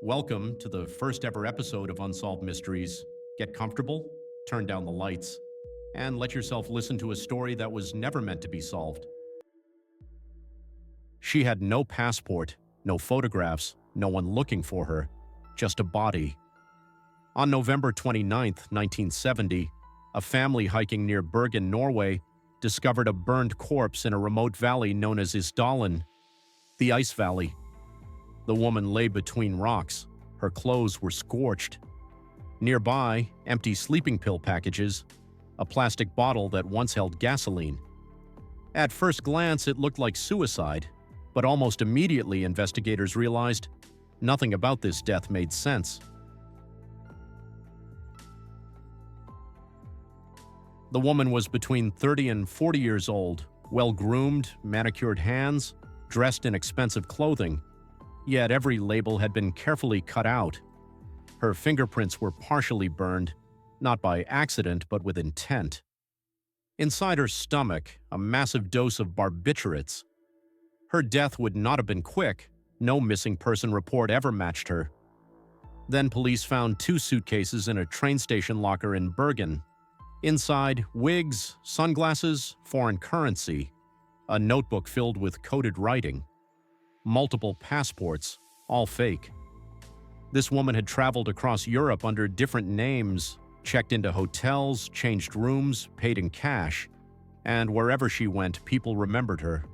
Welcome to the first ever episode of Unsolved Mysteries. Get comfortable, turn down the lights, and let yourself listen to a story that was never meant to be solved. She had no passport, no photographs, no one looking for her, just a body. On November 29, 1970, a family hiking near Bergen, Norway, discovered a burned corpse in a remote valley known as Isdalen, the Ice Valley. The woman lay between rocks. Her clothes were scorched. Nearby, empty sleeping pill packages, a plastic bottle that once held gasoline. At first glance, it looked like suicide, but almost immediately investigators realized nothing about this death made sense. The woman was between 30 and 40 years old, well-groomed, manicured hands, dressed in expensive clothing. Yet every label had been carefully cut out. Her fingerprints were partially burned, not by accident but with intent. Inside her stomach, a massive dose of barbiturates. Her death would not have been quick. No missing person report ever matched her. Then police found 2 suitcases in a train station locker in Bergen. Inside, wigs, sunglasses, foreign currency, a notebook filled with coded writing. Multiple passports, all fake. This woman had traveled across Europe under different names, checked into hotels, changed rooms, paid in cash, and wherever she went, people remembered her.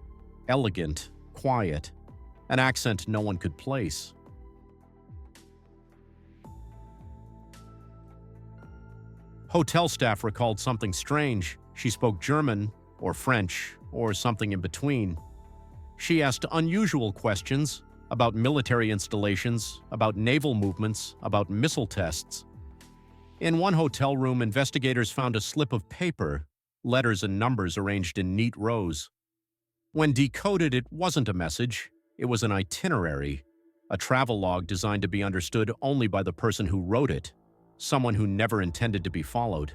Elegant, quiet, an accent no one could place. Hotel staff recalled something strange. She spoke German, or French, or something in between. She asked unusual questions about military installations, about naval movements, about missile tests. In one hotel room, investigators found a slip of paper, letters and numbers arranged in neat rows. When decoded, it wasn't a message, it was an itinerary, a travel log designed to be understood only by the person who wrote it, someone who never intended to be followed.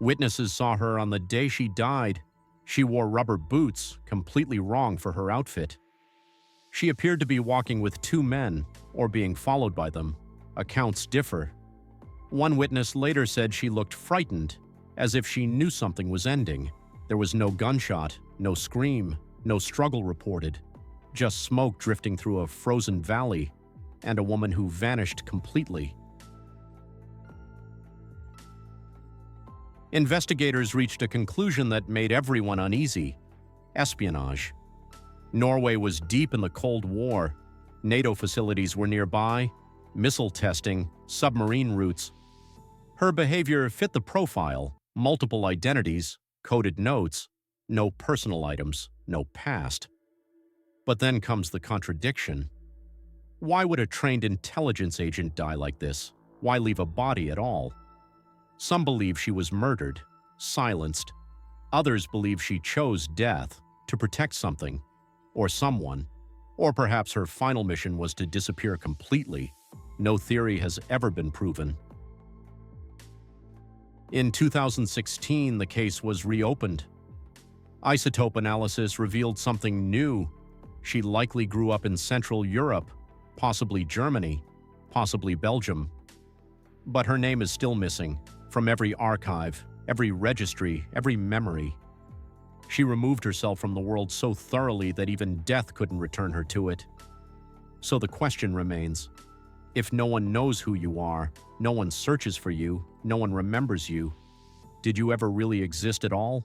Witnesses saw her on the day she died. She wore rubber boots, completely wrong for her outfit. She appeared to be walking with 2 men, or being followed by them. Accounts differ. One witness later said she looked frightened, as if she knew something was ending. There was no gunshot, no scream, no struggle reported, just smoke drifting through a frozen valley, and a woman who vanished completely. Investigators reached a conclusion that made everyone uneasy: espionage. Norway was deep in the Cold War. NATO facilities were nearby, missile testing, submarine routes. Her behavior fit the profile: multiple identities, coded notes, no personal items, no past. But then comes the contradiction. Why would a trained intelligence agent die like this? Why leave a body at all? Some believe she was murdered, silenced. Others believe she chose death to protect something, or someone. Or perhaps her final mission was to disappear completely. No theory has ever been proven. In 2016, the case was reopened. Isotope analysis revealed something new. She likely grew up in Central Europe, possibly Germany, possibly Belgium. But her name is still missing. From every archive, every registry, every memory. She removed herself from the world so thoroughly that even death couldn't return her to it. So the question remains, if no one knows who you are, no one searches for you, no one remembers you, did you ever really exist at all?